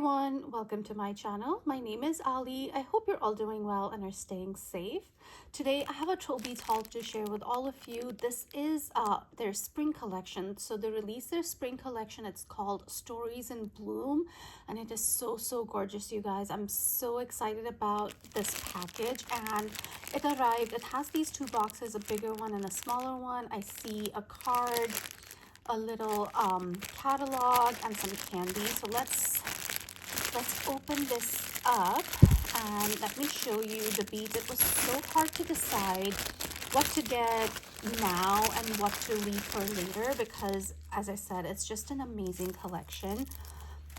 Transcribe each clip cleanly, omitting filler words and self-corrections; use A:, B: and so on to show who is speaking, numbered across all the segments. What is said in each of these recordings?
A: everyone, welcome to my channel. My name is Ali. I hope you're all doing well and are staying safe. Today I have a TrollBeads haul to share with all of you. This is their spring collection. So they released their spring collection. It's called Stories in Bloom and it is so gorgeous, you guys. I'm so excited about this package and it arrived. It has these two boxes, a bigger one and a smaller one. I see a card, a little catalog and some candy. So let's open this up and let me show you the beads. It was so hard to decide what to get now and what to leave for later because, as I said, it's just an amazing collection.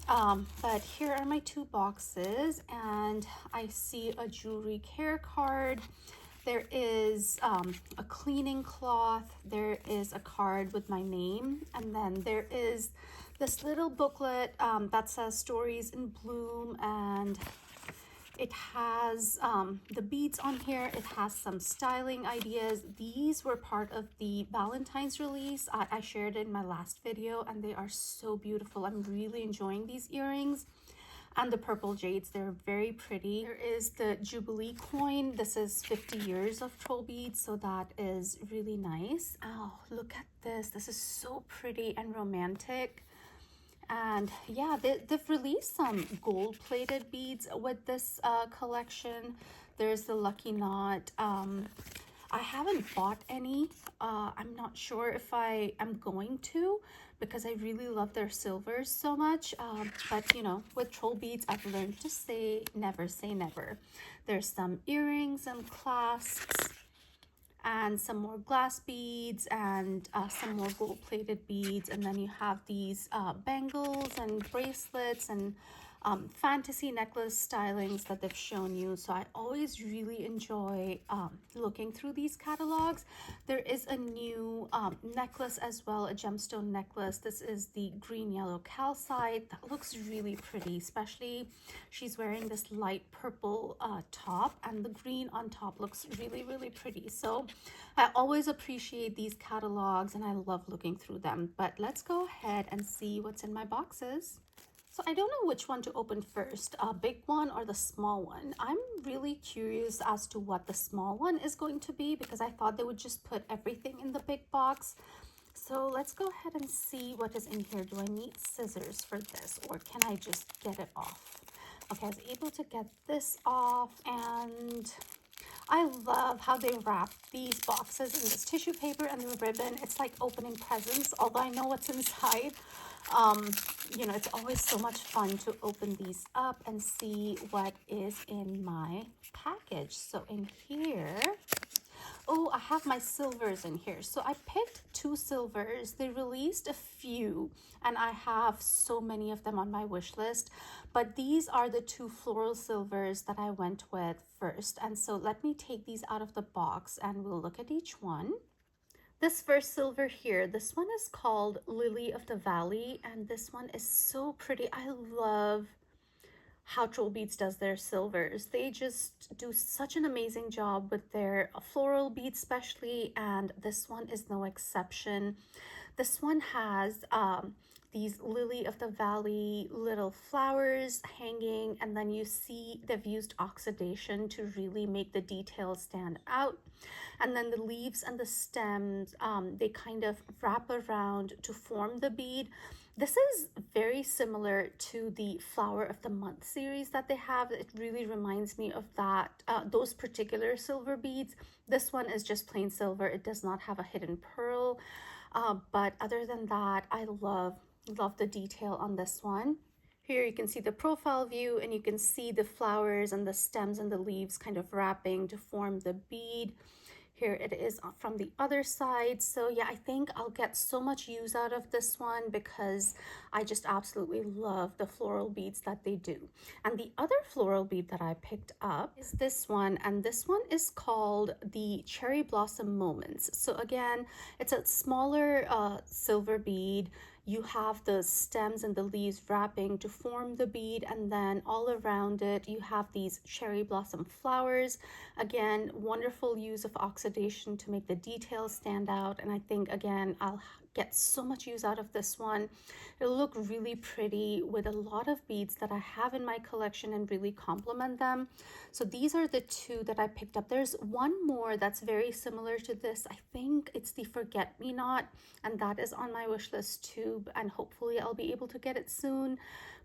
A: But here are my two boxes and I see a jewelry care card. There is a cleaning cloth, there is a card with my name, and then there is this little booklet that says Stories in Bloom, and it has the beads on here. It has some styling ideas. These were part of the Valentine's release. I shared it in my last video, and they are so beautiful. I'm really enjoying these earrings. And the purple jades, they're very pretty. There is the Jubilee coin. This is 50 years of TrollBeads, so that is really nice. Oh, look at this. This is so pretty and romantic. And yeah, they've released some gold-plated beads with this collection. There's the Lucky Knot. I haven't bought any. I'm not sure if I am going to because I really love their silvers so much. But you know, with TrollBeads, I've learned to say never say never. There's some earrings and clasps and some more glass beads and some more gold-plated beads. And then you have these bangles and bracelets and fantasy necklace stylings that they've shown you. So I always really enjoy looking through these catalogs. There is a new necklace as well, a gemstone necklace. This is the green yellow calcite. That looks really pretty, especially she's wearing this light purple top and the green on top looks really pretty. So I always appreciate these catalogs and I love looking through them. But let's go ahead and see what's in my boxes. So I don't know which one to open first, a big one or the small one. I'm really curious as to what the small one is going to be because I thought they would just put everything in the big box. So let's go ahead and see what is in here. Do I need scissors for this or can I just get it off? Okay, I was able to get this off and I love how they wrap these boxes in this tissue paper and the ribbon. It's like opening presents, although I know what's inside. You know, it's always so much fun to open these up and see what is in my package. So in here, oh, I have my silvers in here. So I picked two silvers. They released a few and I have so many of them on my wish list, but these are the two floral silvers that I went with first. And so let me take these out of the box and we'll look at each one. This first silver here, this one is called Lily of the Valley, and this one is so pretty. I love how TrollBeads does their silvers. They just do such an amazing job with their floral beads especially, and this one is no exception. This one has these Lily of the Valley little flowers hanging, and then you see they've used oxidation to really make the details stand out. And then the leaves and the stems, they kind of wrap around to form the bead. This is very similar to the Flower of the Month series that they have. It really reminds me of that, those particular silver beads. This one is just plain silver. It does not have a hidden pearl. But other than that, I love the detail on this one. Here you can see the profile view and you can see the flowers and the stems and the leaves kind of wrapping to form the bead. Here it is from the other side. So yeah, I think I'll get so much use out of this one because I just absolutely love the floral beads that they do. And the other floral bead that I picked up is this one, and this one is called the Cherry Blossom Moments. So again, it's a smaller silver bead. You have the stems and the leaves wrapping to form the bead, and then all around it you have these cherry blossom flowers. Again, wonderful use of oxidation to make the details stand out, and I think again I'll get so much use out of this one. It'll look really pretty with a lot of beads that I have in my collection and really complement them. So these are the two that I picked up. There's one more that's very similar to this. I think it's the Forget Me Not, and that is on my wish list too, and hopefully I'll be able to get it soon.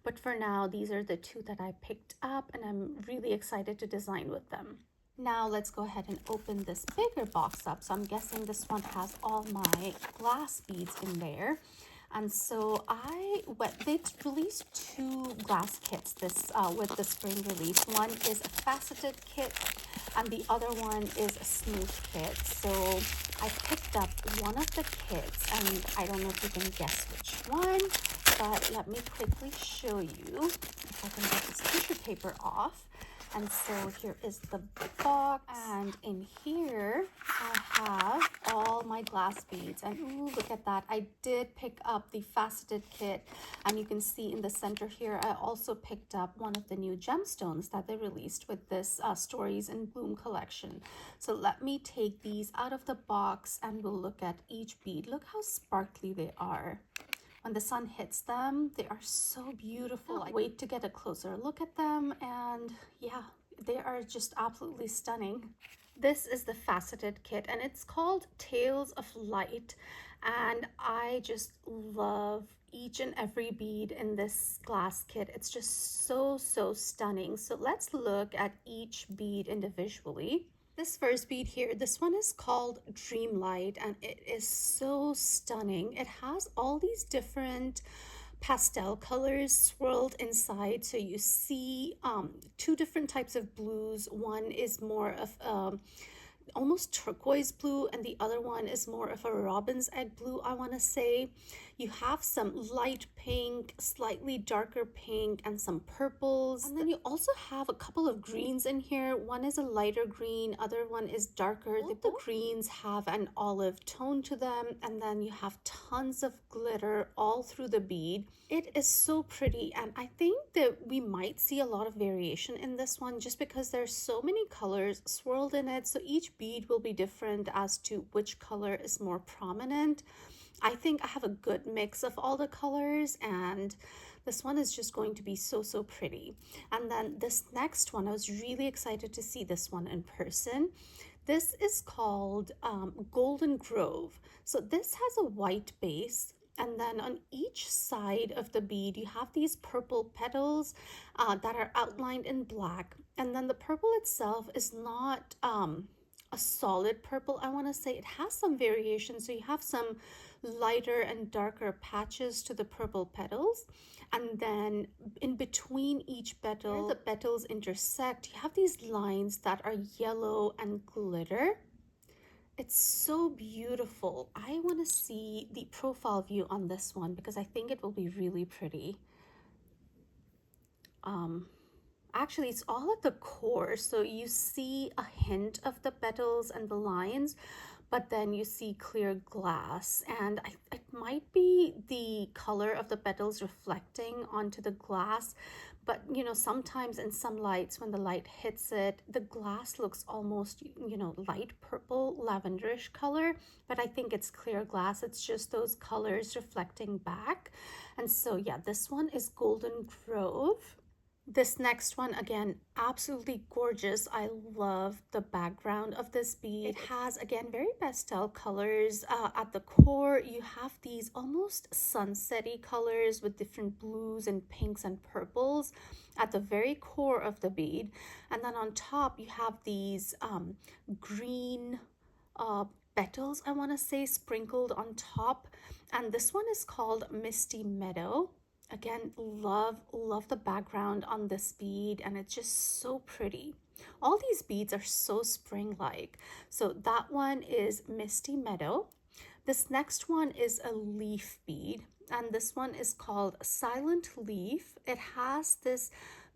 A: But for now, these are the two that I picked up, and I'm really excited to design with them. Now let's go ahead and open this bigger box up. So I'm guessing this one has all my glass beads in there. And so they released two glass kits this with the spring release. One is a faceted kit and the other one is a smooth kit. So I picked up one of the kits, and I don't know if you can guess which one, but let me quickly show you if I can get this tissue paper off. And so here is the box, and in here I have all my glass beads. And ooh, look at that. I did pick up the faceted kit, and you can see in the center here I also picked up one of the new gemstones that they released with this Stories in Bloom collection. So let me take these out of the box and we'll look at each bead. Look how sparkly they are. When the sun hits them, they are so beautiful. I wait to get a closer look at them, and yeah, they are just absolutely stunning. This is the faceted kit, and it's called Tales of Light, and I just love each and every bead in this glass kit. It's just so stunning. So let's look at each bead individually. This first bead here, this one is called Dreamlight, and it is so stunning. It has all these different pastel colors swirled inside. So you see two different types of blues. One is more of almost turquoise blue, and the other one is more of a robin's egg blue, I want to say. You have some light pink, slightly darker pink, and some purples. And then you also have a couple of greens in here. One is a lighter green, other one is darker. The greens have an olive tone to them, and then you have tons of glitter all through the bead. It is so pretty, and I think that we might see a lot of variation in this one just because there's so many colors swirled in it. So each bead will be different as to which color is more prominent. I think I have a good mix of all the colors, and this one is just going to be so pretty. And then this next one, I was really excited to see this one in person. This is called Golden Grove. So this has a white base, and then on each side of the bead you have these purple petals that are outlined in black, and then the purple itself is not a solid purple, I want to say. It has some variation, so you have some lighter and darker patches to the purple petals, and then in between each petal, where the petals intersect, you have these lines that are yellow and glitter. It's so beautiful. I want to see the profile view on this one because I think it will be really pretty. Actually, it's all at the core, so you see a hint of the petals and the lines, but then you see clear glass, and it might be the color of the petals reflecting onto the glass. But you know, sometimes in some lights, when the light hits it, the glass looks almost, you know, light purple, lavenderish color, but I think it's clear glass. It's just those colors reflecting back. And so yeah, this one is Golden Grove. This next one, again, absolutely gorgeous. I love the background of this bead. It has, again, very pastel colors. At the core, you have these almost sunsetty colors with different blues and pinks and purples at the very core of the bead. And then on top, you have these green petals, I want to say, sprinkled on top. And this one is called Misty Meadow. Again, love the background on this bead, and it's just so pretty. All these beads are so spring-like. So that one is Misty Meadow. This next one is a leaf bead, and this one is called Silent Leaf. It has this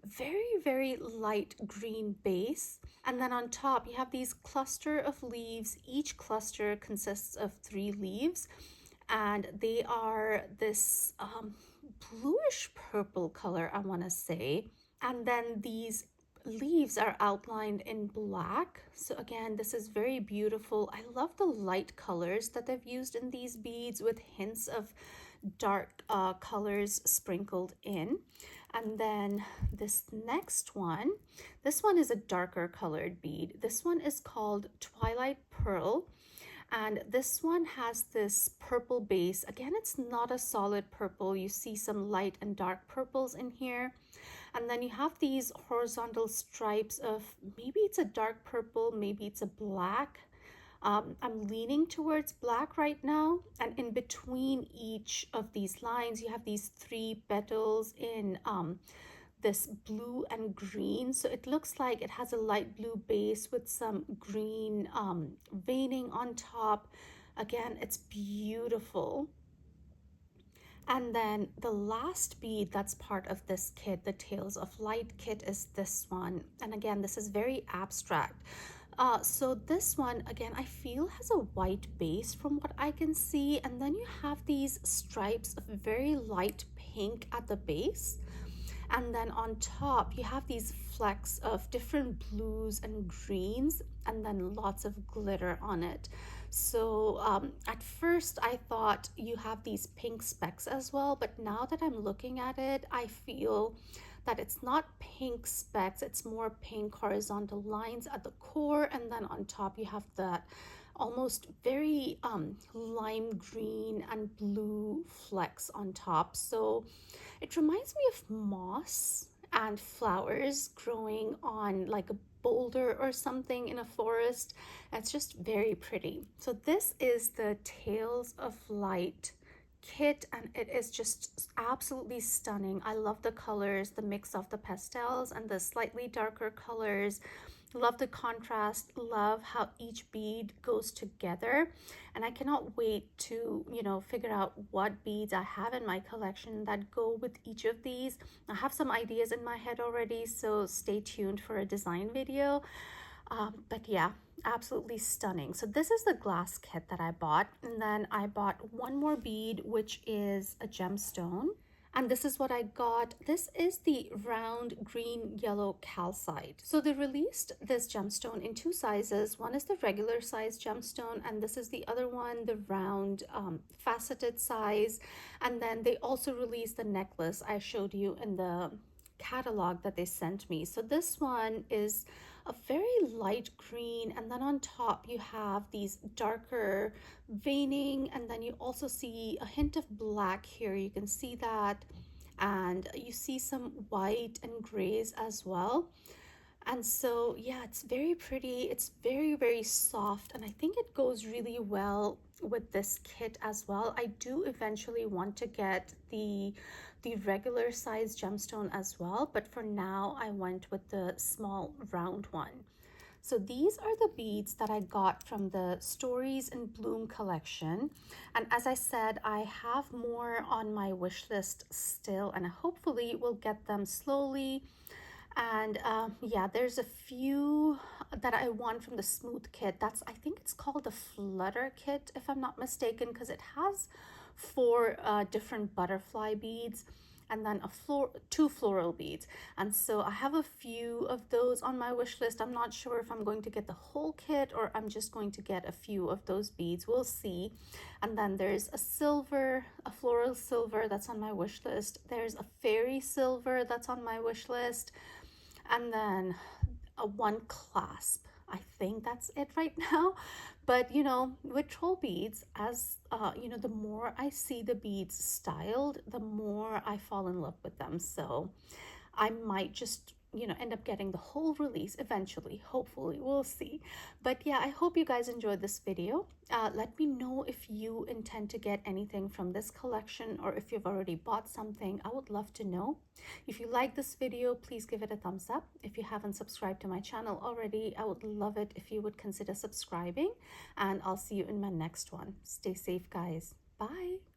A: very light green base, and then on top you have these cluster of leaves. Each cluster consists of 3 leaves, and they are this bluish purple color, I want to say. And then these leaves are outlined in black. So again, this is very beautiful. I love the light colors that they've used in these beads with hints of dark colors sprinkled in. And then this next one, this one is a darker colored bead. This one is called Twilight Pearl. And this one has this purple base. Again, it's not a solid purple. You see some light and dark purples in here. And then you have these horizontal stripes of, maybe it's a dark purple, maybe it's a black. I'm leaning towards black right now. And in between each of these lines, you have these 3 petals in this blue and green. So it looks like it has a light blue base with some green veining on top. Again, it's beautiful. And then the last bead that's part of this kit, the Tales of Light kit, is this one. And again, this is very abstract. So this one, again, I feel has a white base from what I can see. And then you have these stripes of very light pink at the base. And then on top, you have these flecks of different blues and greens, and then lots of glitter on it. So at first I thought you have these pink specks as well, but now that I'm looking at it, I feel that it's not pink specks, it's more pink horizontal lines at the core, and then on top you have that almost very lime green and blue flecks on top. So it reminds me of moss and flowers growing on like a boulder or something in a forest. It's just very pretty. So this is the Tales of Light kit, and it is just absolutely stunning. I love the colors, the mix of the pastels and the slightly darker colors. Love the contrast, love how each bead goes together, and I cannot wait to, figure out what beads I have in my collection that go with each of these. I have some ideas in my head already, so stay tuned for a design video. But yeah, absolutely stunning. So this is the glass kit that I bought, and then I bought one more bead, which is a gemstone. And this is what I got. This is the round green yellow calcite. So they released this gemstone in 2 sizes. One is the regular size gemstone, and this is the other one, the round faceted size. And then they also released the necklace I showed you in the catalog that they sent me. So this one is a very light green, and then on top you have these darker veining, and then you also see a hint of black here. You can see that, and you see some white and grays as well. And so yeah, it's very pretty. It's very, very soft, and I think it goes really well with this kit as well. I do eventually want to get the regular size gemstone as well, but for now I went with the small round one. So these are the beads that I got from the Stories in Bloom collection. And as I said, I have more on my wish list still, and hopefully will get them slowly. And yeah, there's a few that I want from the smooth kit. I think it's called the Flutter kit, if I'm not mistaken, because it has 4 different butterfly beads and then 2 floral beads. And so I have a few of those on my wish list. I'm not sure if I'm going to get the whole kit or I'm just going to get a few of those beads. We'll see. And then there's a floral silver that's on my wish list. There's a fairy silver that's on my wish list. And then a 1 clasp. I think that's it right now. But with troll beads, as the more I see the beads styled, the more I fall in love with them. So I might just end up getting the whole release eventually. Hopefully, we'll see. But yeah, I hope you guys enjoyed this video. Let me know if you intend to get anything from this collection, or if you've already bought something. I would love to know. If you like this video, please give it a thumbs up. If you haven't subscribed to my channel already, I would love it if you would consider subscribing, and I'll see you in my next one. Stay safe, guys. Bye.